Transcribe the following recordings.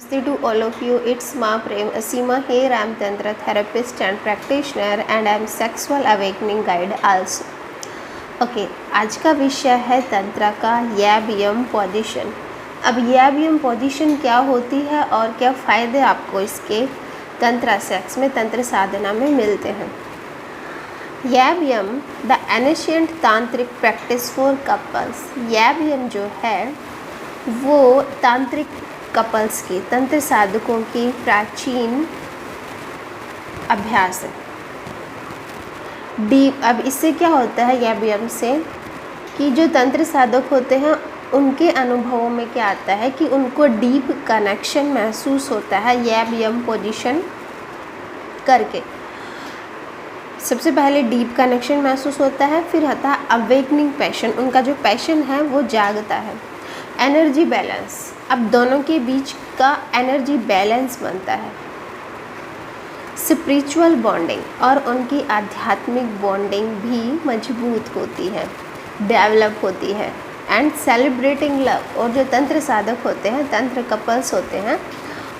Namaste to all of you. It's Ma Prem Asima here. I'm Tantra therapist and practitioner and I'm sexual awakening guide also. Okay आज का विषय है तंत्रा का यम position. अब यम position क्या होती है और क्या फ़ायदे आपको इसके तंत्रा सेक्स में तंत्र साधना में मिलते हैं। यम द एनिशियंट तांत्रिक प्रैक्टिस फॉर कपल्स। यम जो है वो तांत्रिक कपल्स की, तंत्र साधकों की प्राचीन अभ्यास है। डीप अब इससे क्या होता है यम से कि जो तंत्र साधक होते हैं उनके अनुभवों में क्या आता है कि उनको डीप कनेक्शन महसूस होता है यम पोजीशन करके। सबसे पहले डीप कनेक्शन महसूस होता है, फिर आता है अवेकनिंग पैशन। उनका जो पैशन है वो जागता है। एनर्जी बैलेंस, अब दोनों के बीच का एनर्जी बैलेंस बनता है। स्पिरिचुअल बॉन्डिंग, और उनकी आध्यात्मिक बॉन्डिंग भी मजबूत होती है, डेवलप होती है। एंड सेलिब्रेटिंग लव, और जो तंत्र साधक होते हैं, तंत्र कपल्स होते हैं,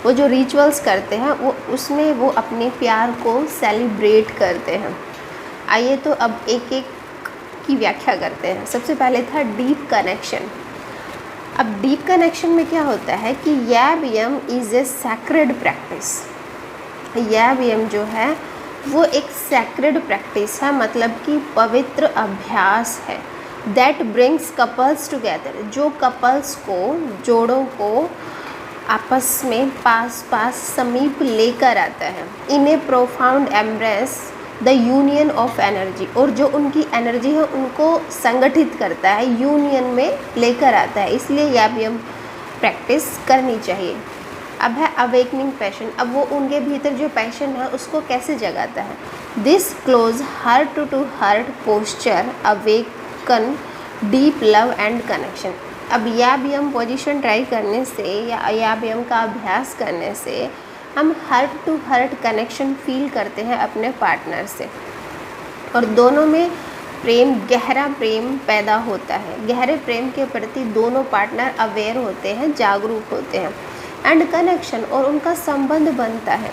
वो जो रिचुअल्स करते हैं वो उसमें वो अपने प्यार को सेलिब्रेट करते हैं। आइए तो अब एक एक की व्याख्या करते हैं। सबसे पहले था डीप कनेक्शन। अब डीप कनेक्शन में क्या होता है कि यम इज़ ए सैक्रेड प्रैक्टिस। यम जो है वो एक सैक्रेड प्रैक्टिस है, मतलब कि पवित्र अभ्यास है। दैट ब्रिंग्स कपल्स टुगेदर, जो कपल्स को, जोड़ों को आपस में पास समीप लेकर आता है। In a profound embrace the union of energy, और जो उनकी एनर्जी है उनको संगठित करता है, यूनियन में लेकर आता है। इसलिए यम प्रैक्टिस करनी चाहिए। अब है अवेकनिंग पैशन। अब वो उनके भीतर जो पैशन है उसको कैसे जगाता है। This close heart to heart posture awaken deep love and connection. अब यम पोजीशन ट्राई करने से या यम का अभ्यास करने से हम heart to heart connection feel करते हैं अपने पार्टनर से, और दोनों में प्रेम, गहरा प्रेम पैदा होता है। गहरे प्रेम के प्रति दोनों पार्टनर अवेयर होते हैं, जागरूक होते हैं। एंड कनेक्शन, और उनका संबंध बनता है।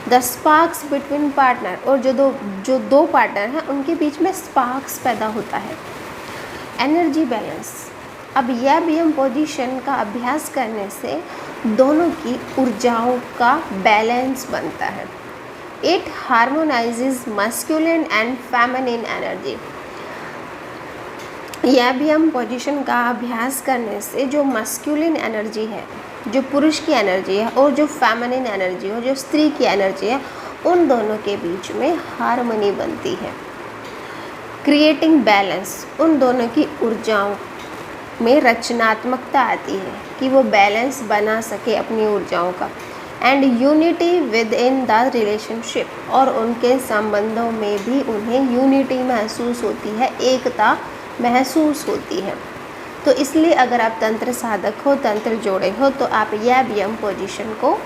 द स्पार्क्स बिटवीन पार्टनर, और जो दो पार्टनर हैं उनके बीच में स्पार्क्स पैदा होता है। एनर्जी बैलेंस, अब यम पोजीशन का अभ्यास करने से दोनों की ऊर्जाओं का बैलेंस बनता है। It harmonises masculine and feminine energy. यम पोजीशन का अभ्यास करने से जो मस्कुलिन एनर्जी है, जो पुरुष की एनर्जी है, और जो फेमिनिन एनर्जी है, जो स्त्री की एनर्जी है, उन दोनों के बीच में हार्मनी बनती है। क्रिएटिंग बैलेंस, उन दोनों की ऊर्जाओं में रचनात्मकता आती है कि वो बैलेंस बना सके अपनी ऊर्जाओं का। And unity with in the relationship, और उनके संबंधों में भी उन्हें यूनिटी महसूस होती है, एकता महसूस होती है। तो इसलिए अगर आप तंत्र साधक हो, तंत्र जोड़े हो, तो आप यम पोजीशन को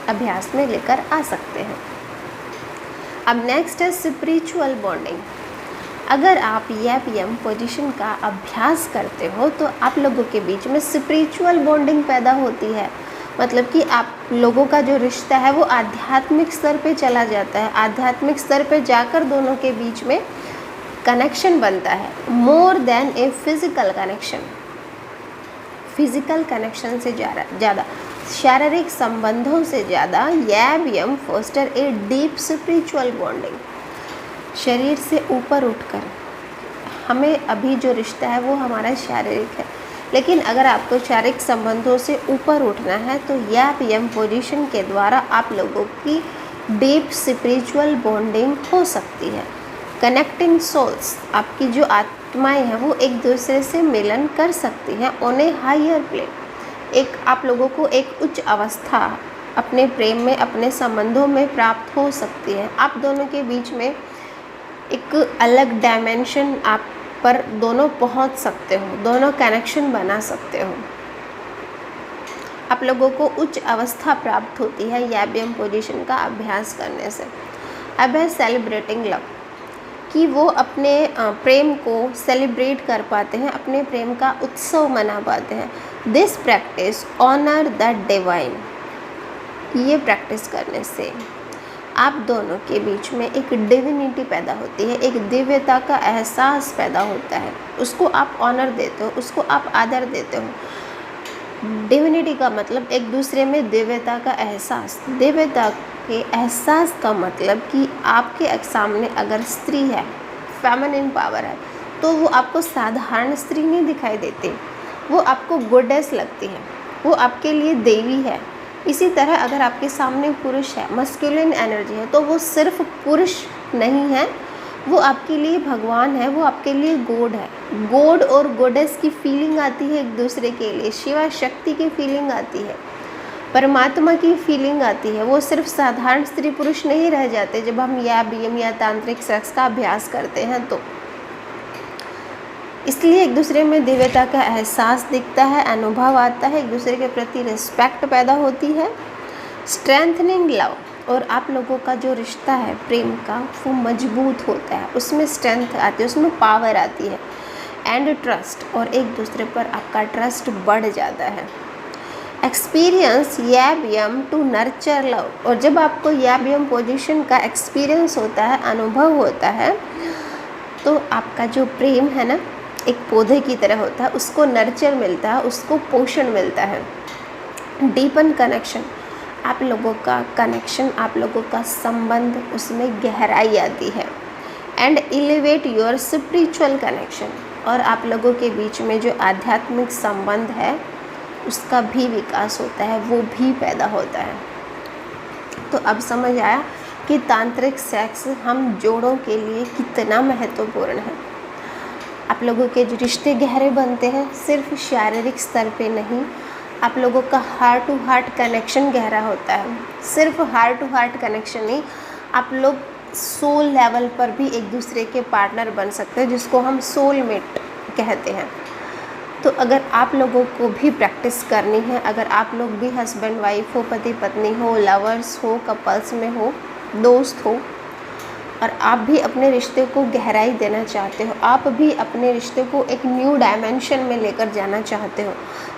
अभ्यास में लेकर आ सकते हैं। अब नेक्स्ट है स्पिरिचुअल बॉन्डिंग। अगर आप यम पोजीशन का अभ्यास करते हो तो आप लोगों के बीच में स्पिरिचुअल बॉन्डिंग पैदा होती है, मतलब कि आप लोगों का जो रिश्ता है वो आध्यात्मिक स्तर पे चला जाता है। आध्यात्मिक स्तर पे जाकर दोनों के बीच में कनेक्शन बनता है, more than a physical connection. Physical connection से ज़्यादा, शारीरिक संबंधों से ज़्यादा yum foster a deep spiritual bonding. शरीर से ऊपर उठकर, हमें अभी जो रिश्ता है वो हमारा शारीरिक है, लेकिन अगर आपको शारीरिक संबंधों से ऊपर उठना है तो यम पोजीशन के द्वारा आप लोगों की डीप स्पिरिचुअल बॉन्डिंग हो सकती है। कनेक्टिंग सोल्स, आपकी जो आत्माएं हैं वो एक दूसरे से मिलन कर सकती हैं ऑन ए हायर प्लेन। एक आप लोगों को एक उच्च अवस्था अपने प्रेम में, अपने संबंधों में प्राप्त हो सकती है। आप दोनों के बीच में एक अलग डायमेंशन आप पर दोनों पहुंच सकते हो, दोनों कनेक्शन बना सकते हो। आप लोगों को उच्च अवस्था प्राप्त होती है यम पोजीशन का अभ्यास करने से। अब है सेलिब्रेटिंग लव, कि वो अपने प्रेम को सेलिब्रेट कर पाते हैं, अपने प्रेम का उत्सव मना पाते हैं। This practice honour the divine, ये प्रैक्टिस करने से आप दोनों के बीच में एक डिविनिटी पैदा होती है, एक दिव्यता का एहसास पैदा होता है। उसको आप ऑनर देते हो, उसको आप आदर देते हो। डिविनिटी का मतलब एक दूसरे में दिव्यता का एहसास। दिव्यता के एहसास का मतलब कि आपके सामने अगर स्त्री है, फेमिनिन पावर है, तो वो आपको साधारण स्त्री नहीं दिखाई देती, वो आपको गॉडेस लगती है, वो आपके लिए देवी है। इसी तरह अगर आपके सामने पुरुष है, मस्कुलिन एनर्जी है, तो वो सिर्फ पुरुष नहीं है, वो आपके लिए भगवान है, वो आपके लिए गॉड है। गॉड और गॉडेस की फीलिंग आती है एक दूसरे के लिए, शिवा शक्ति की फीलिंग आती है, परमात्मा की फीलिंग आती है। वो सिर्फ साधारण स्त्री पुरुष नहीं रह जाते जब हम बीएम या तांत्रिक सेक्स का अभ्यास करते हैं। तो इसलिए एक दूसरे में दिव्यता का एहसास दिखता है, अनुभव आता है, एक दूसरे के प्रति रिस्पेक्ट पैदा होती है, स्ट्रेंथनिंग लव, और आप लोगों का जो रिश्ता है प्रेम का वो मजबूत होता है, उसमें स्ट्रेंथ आती है, उसमें पावर आती है, एंड ट्रस्ट, और एक दूसरे पर आपका ट्रस्ट बढ़ जाता है। Experience YABM to nurture love, और जब आपको YABM पोजीशन का एक्सपीरियंस होता है, अनुभव होता है, तो आपका जो प्रेम है ना एक पौधे की तरह होता है, उसको नर्चर मिलता है, उसको पोषण मिलता है। डीपन कनेक्शन, आप लोगों का कनेक्शन, आप लोगों का संबंध, उसमें गहराई आती है। And elevate your spiritual connection, और आप लोगों के बीच में जो आध्यात्मिक संबंध है उसका भी विकास होता है, वो भी पैदा होता है। तो अब समझ आया कि तांत्रिक सेक्स हम जोड़ों के लिए कितना महत्वपूर्ण है। आप लोगों के जो रिश्ते गहरे बनते हैं सिर्फ शारीरिक स्तर पे नहीं, आप लोगों का हार्ट टू हार्ट कनेक्शन गहरा होता है। सिर्फ हार्ट टू हार्ट कनेक्शन नहीं, आप लोग सोल लेवल पर भी एक दूसरे के पार्टनर बन सकते हैं, जिसको हम सोलमेट कहते हैं। तो अगर आप लोगों को भी प्रैक्टिस करनी है, अगर आप लोग भी हस्बैंड वाइफ हो, पति पत्नी हो, लवर्स हो, कपल्स में हो, दोस्त हो, और आप भी अपने रिश्ते को गहराई देना चाहते हो, आप भी अपने रिश्ते को एक न्यू डायमेंशन में लेकर जाना चाहते हो,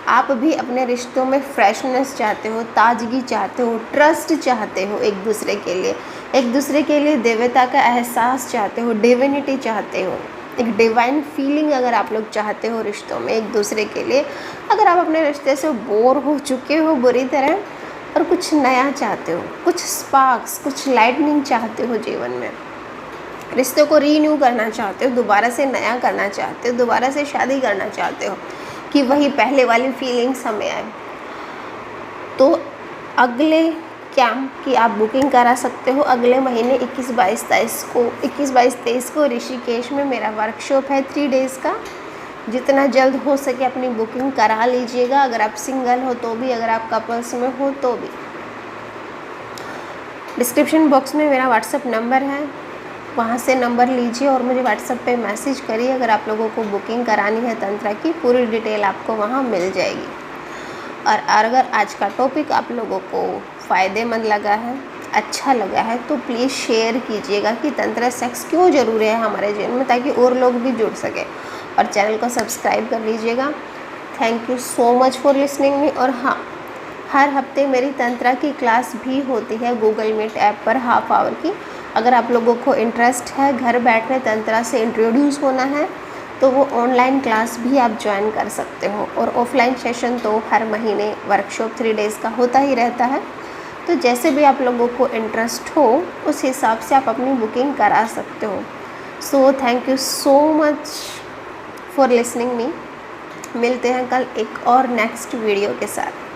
आप भी अपने रिश्तों में फ्रेशनेस चाहते हो, ताजगी चाहते हो, ट्रस्ट चाहते हो एक दूसरे के लिए दिव्यता का एहसास चाहते हो, डिविनिटी चाहते हो, एक डिवाइन फीलिंग अगर आप लोग चाहते हो रिश्तों में एक दूसरे के लिए, अगर आप अपने रिश्ते से बोर हो चुके हो बुरी तरह और कुछ नया चाहते हो, कुछ स्पार्क्स, कुछ लाइटनिंग चाहते हो जीवन में, रिश्ते को रीन्यू करना चाहते हो, दोबारा से नया करना चाहते हो, दोबारा से शादी करना चाहते हो कि वही पहले वाली फीलिंग्स हमें आए, तो अगले कैंप की आप बुकिंग करा सकते हो। अगले महीने 21, 22, 23 को ऋषिकेश में मेरा वर्कशॉप है 3 डेज़ का। जितना जल्द हो सके अपनी बुकिंग करा लीजिएगा, अगर आप सिंगल हो तो भी, अगर आप कपल्स में हो तो भी। डिस्क्रिप्शन बॉक्स में मेरा व्हाट्सएप नंबर है, वहाँ से नंबर लीजिए और मुझे व्हाट्सएप पे मैसेज करिए। अगर आप लोगों को बुकिंग करानी है तंत्र की, पूरी डिटेल आपको वहाँ मिल जाएगी। और अगर आज का टॉपिक आप लोगों को फ़ायदेमंद लगा है, अच्छा लगा है, तो प्लीज़ शेयर कीजिएगा कि तंत्र सेक्स क्यों ज़रूरी है हमारे जीवन में, ताकि और लोग भी जुड़ सके। और चैनल को सब्सक्राइब कर लीजिएगा। Thank you so much for listening me. और हाँ, हर हफ्ते मेरी तंत्रा की क्लास भी होती है गूगल मीट ऐप पर हाफ आवर की। अगर आप लोगों को इंटरेस्ट है घर बैठे तंत्रा से इंट्रोड्यूस होना है, तो वो ऑनलाइन क्लास भी आप ज्वाइन कर सकते हो। और ऑफलाइन सेशन तो हर महीने वर्कशॉप 3 डेज़ का होता ही रहता है। तो जैसे भी आप लोगों को इंटरेस्ट हो उस हिसाब से आप अपनी बुकिंग करा सकते हो। So thank you so much for listening me. मिलते हैं कल एक और नेक्स्ट वीडियो के साथ।